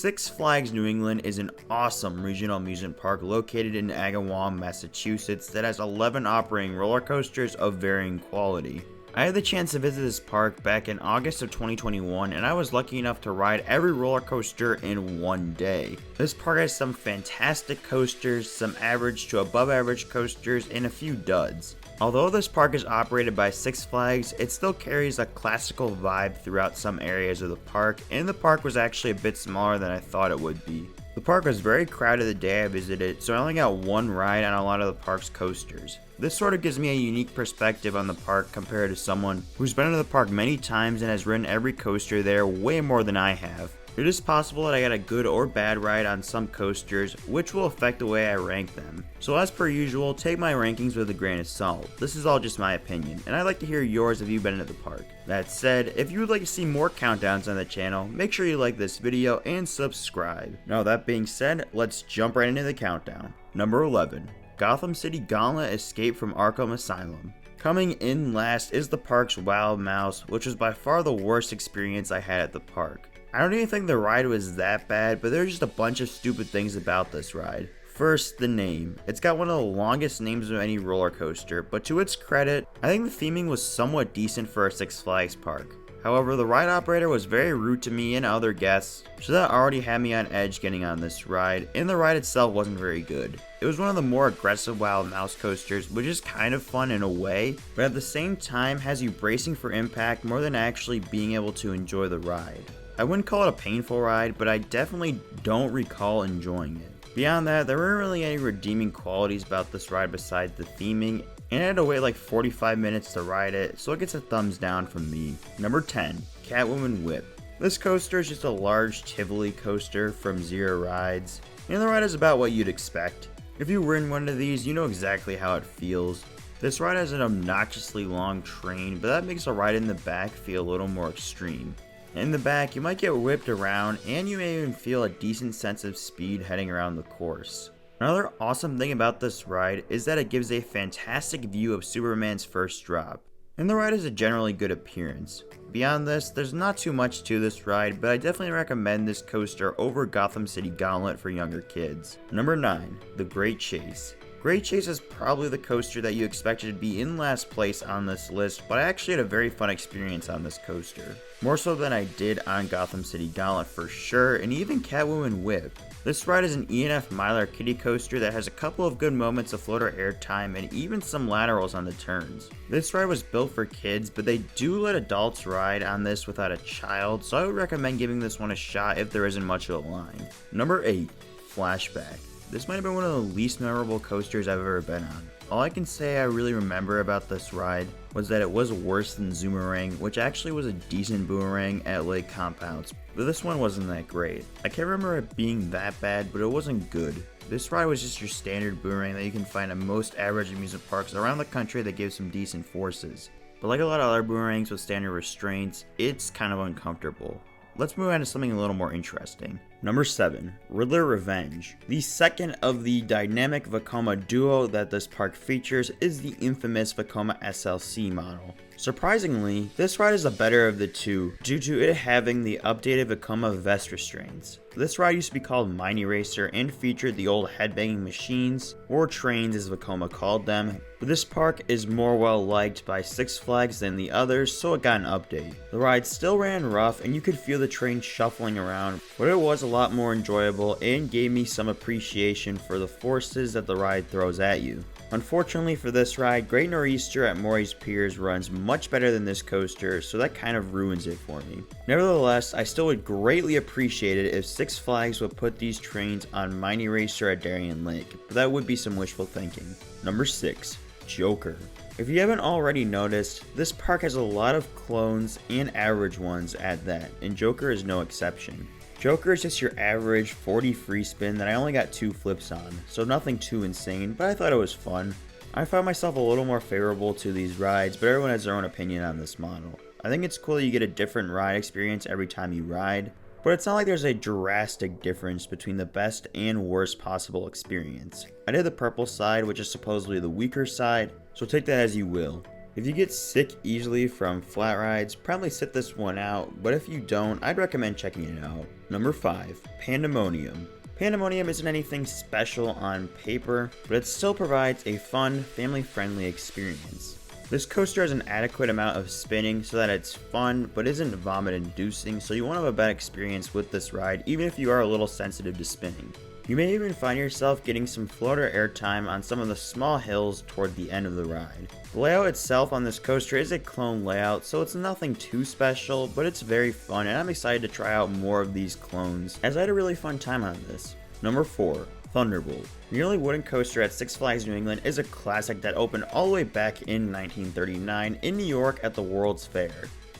Six Flags New England is an awesome regional amusement park located in Agawam, Massachusetts that has 11 operating roller coasters of varying quality. I had the chance to visit this park back in August of 2021 and I was lucky enough to ride every roller coaster in one day. This park has some fantastic coasters, some average to above average coasters, and a few duds. Although this park is operated by Six Flags, it still carries a classical vibe throughout some areas of the park, and the park was actually a bit smaller than I thought it would be. The park was very crowded the day I visited, so I only got one ride on a lot of the park's coasters. This sort of gives me a unique perspective on the park compared to someone who's been to the park many times and has ridden every coaster there way more than I have. It is possible that I got a good or bad ride on some coasters, which will affect the way I rank them. So as per usual, take my rankings with a grain of salt. This is all just my opinion, and I'd like to hear yours if you've been to the park. That said, if you would like to see more countdowns on the channel, make sure you like this video and subscribe. Now that being said, let's jump right into the countdown. Number 11. Gotham City Gauntlet Escape from Arkham Asylum. Coming in last is the park's Wild Mouse, which was by far the worst experience I had at the park. I don't even think the ride was that bad, but there's just a bunch of stupid things about this ride. First, the name. It's got one of the longest names of any roller coaster, but to its credit, I think the theming was somewhat decent for a Six Flags park. However, the ride operator was very rude to me and other guests, so that already had me on edge getting on this ride, and the ride itself wasn't very good. It was one of the more aggressive Wild Mouse coasters, which is kind of fun in a way, but at the same time has you bracing for impact more than actually being able to enjoy the ride. I wouldn't call it a painful ride, but I definitely don't recall enjoying it. Beyond that, there weren't really any redeeming qualities about this ride besides the theming, and I had to wait like 45 minutes to ride it, so it gets a thumbs down from me. Number 10. Catwoman Whip. This coaster is just a large Tivoli coaster from Zero Rides, and the ride is about what you'd expect. If you were in one of these, you know exactly how it feels. This ride has an obnoxiously long train, but that makes the ride in the back feel a little more extreme. In the back, you might get whipped around, and you may even feel a decent sense of speed heading around the course. Another awesome thing about this ride is that it gives a fantastic view of Superman's first drop, and the ride has a generally good appearance. Beyond this, there's not too much to this ride, but I definitely recommend this coaster over Gotham City Gauntlet for younger kids. Number 9. The Great Chase. Great Chase is probably the coaster that you expected to be in last place on this list, but I actually had a very fun experience on this coaster. More so than I did on Gotham City Gauntlet for sure, and even Catwoman Whip. This ride is an E&F Mylar kiddie coaster that has a couple of good moments of floater airtime and even some laterals on the turns. This ride was built for kids, but they do let adults ride on this without a child, so I would recommend giving this one a shot if there isn't much of a line. Number 8. Flashback. This might have been one of the least memorable coasters I've ever been on. All I can say I really remember about this ride was that it was worse than Zoomerang, which actually was a decent boomerang at Lake Compounds, but this one wasn't that great. I can't remember it being that bad, but it wasn't good. This ride was just your standard boomerang that you can find at most average amusement parks around the country that give some decent forces. But like a lot of other boomerangs with standard restraints, it's kind of uncomfortable. Let's move on to something a little more interesting. Number 7. Riddler Revenge. The second of the dynamic Vekoma duo that this park features is the infamous Vekoma SLC model. Surprisingly, this ride is the better of the two due to it having the updated Vekoma vest restraints. This ride used to be called Mine Racer and featured the old headbanging machines, or trains as Vekoma called them, but this park is more well liked by Six Flags than the others, so it got an update. The ride still ran rough and you could feel the train shuffling around, but it was a lot more enjoyable and gave me some appreciation for the forces that the ride throws at you. Unfortunately for this ride, Great Nor'easter at Morey's Piers runs much better than this coaster, so that kind of ruins it for me. Nevertheless, I still would greatly appreciate it if Six Flags would put these trains on Mine Racer at Darien Lake, but that would be some wishful thinking. Number 6. Joker. If you haven't already noticed, this park has a lot of clones and average ones at that, and Joker is no exception. Joker is just your average 40 free spin that I only got 2 flips on, so nothing too insane, but I thought it was fun. I found myself a little more favorable to these rides, but everyone has their own opinion on this model. I think it's cool that you get a different ride experience every time you ride, but it's not like there's a drastic difference between the best and worst possible experience. I did the purple side, which is supposedly the weaker side, so take that as you will. If you get sick easily from flat rides, probably sit this one out, but if you don't, I'd recommend checking it out. Number 5. Pandemonium. Pandemonium isn't anything special on paper, but it still provides a fun, family-friendly experience. This coaster has an adequate amount of spinning so that it's fun, but isn't vomit-inducing, so you won't have a bad experience with this ride, even if you are a little sensitive to spinning. You may even find yourself getting some floater airtime on some of the small hills toward the end of the ride. The layout itself on this coaster is a clone layout, so it's nothing too special, but it's very fun, and I'm excited to try out more of these clones, as I had a really fun time on this. Number 4. Thunderbolt. The only wooden coaster at Six Flags New England is a classic that opened all the way back in 1939 in New York at the World's Fair.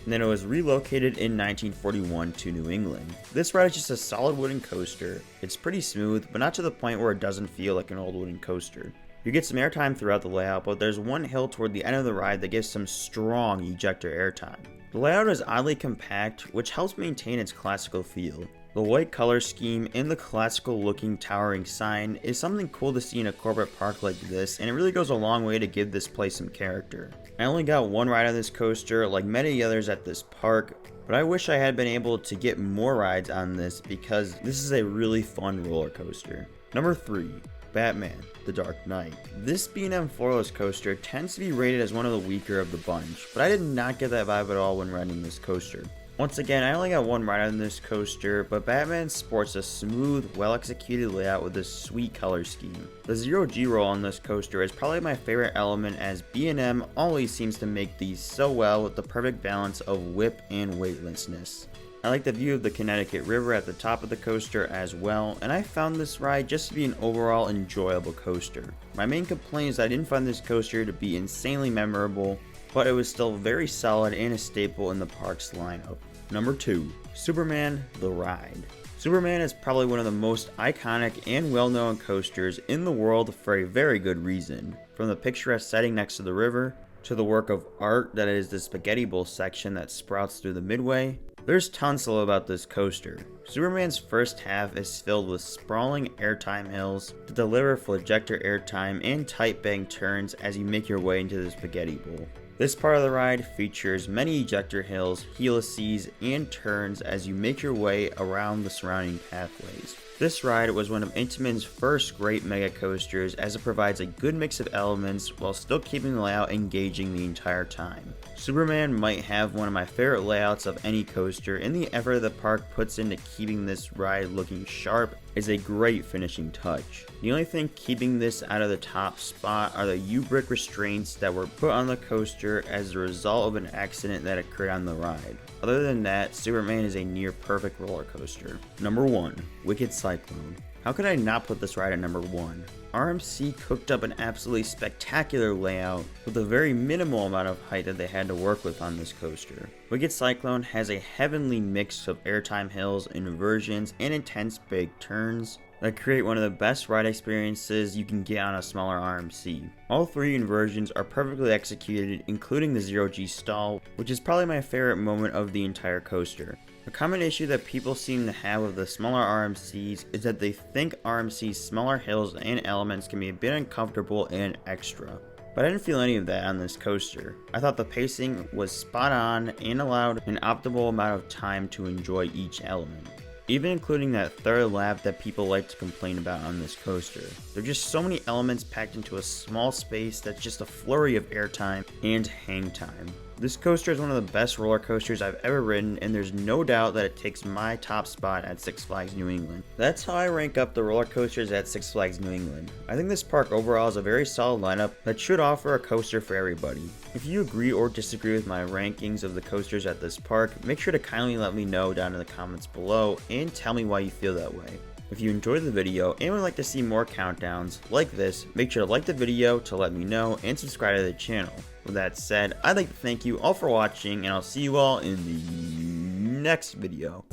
And then it was relocated in 1941 to New England. This ride is just a solid wooden coaster. It's pretty smooth, but not to the point where it doesn't feel like an old wooden coaster. You get some airtime throughout the layout, but there's one hill toward the end of the ride that gives some strong ejector airtime. The layout is oddly compact, which helps maintain its classical feel. The white color scheme and the classical looking towering sign is something cool to see in a corporate park like this, and it really goes a long way to give this place some character. I only got one ride on this coaster, like many others at this park, but I wish I had been able to get more rides on this because this is a really fun roller coaster. Number 3. Batman: The Dark Knight. This B&M floorless coaster tends to be rated as one of the weaker of the bunch, but I did not get that vibe at all when riding this coaster. Once again, I only got one ride on this coaster, but Batman sports a smooth, well-executed layout with a sweet color scheme. The zero-G roll on this coaster is probably my favorite element, as B&M always seems to make these so well with the perfect balance of whip and weightlessness. I like the view of the Connecticut River at the top of the coaster as well, and I found this ride just to be an overall enjoyable coaster. My main complaint is I didn't find this coaster to be insanely memorable, but it was still very solid and a staple in the park's lineup. Number 2. Superman: The Ride. Superman is probably one of the most iconic and well-known coasters in the world for a very good reason. From the picturesque setting next to the river, to the work of art that is the spaghetti bowl section that sprouts through the midway, there's tons to love about this coaster. Superman's first half is filled with sprawling airtime hills to deliver flagector airtime and tight bank turns as you make your way into the spaghetti bowl. This part of the ride features many ejector hills, helices, and turns as you make your way around the surrounding pathways. This ride was one of Intamin's first great mega coasters, as it provides a good mix of elements while still keeping the layout engaging the entire time. Superman might have one of my favorite layouts of any coaster, and the effort the park puts into keeping this ride looking sharp is a great finishing touch. The only thing keeping this out of the top spot are the U-brick restraints that were put on the coaster as a result of an accident that occurred on the ride. Other than that, Superman is a near perfect roller coaster. Number 1. Wicked Cyclone. How could I not put this ride at number 1? RMC cooked up an absolutely spectacular layout with a very minimal amount of height that they had to work with on this coaster. Wicked Cyclone has a heavenly mix of airtime hills, inversions, and intense big turns that create one of the best ride experiences you can get on a smaller RMC. All 3 inversions are perfectly executed, including the zero-G stall, which is probably my favorite moment of the entire coaster. A common issue that people seem to have with the smaller RMCs is that they think RMC's smaller hills and elements can be a bit uncomfortable and extra. But I didn't feel any of that on this coaster. I thought the pacing was spot on and allowed an optimal amount of time to enjoy each element, even including that third lap that people like to complain about on this coaster. There are just so many elements packed into a small space that's just a flurry of airtime and hang time. This coaster is one of the best roller coasters I've ever ridden, and there's no doubt that it takes my top spot at Six Flags New England. That's how I rank up the roller coasters at Six Flags New England. I think this park overall is a very solid lineup that should offer a coaster for everybody. If you agree or disagree with my rankings of the coasters at this park, make sure to kindly let me know down in the comments below and tell me why you feel that way. If you enjoyed the video and would like to see more countdowns like this, make sure to like the video to let me know and subscribe to the channel. With that said, I'd like to thank you all for watching, and I'll see you all in the next video.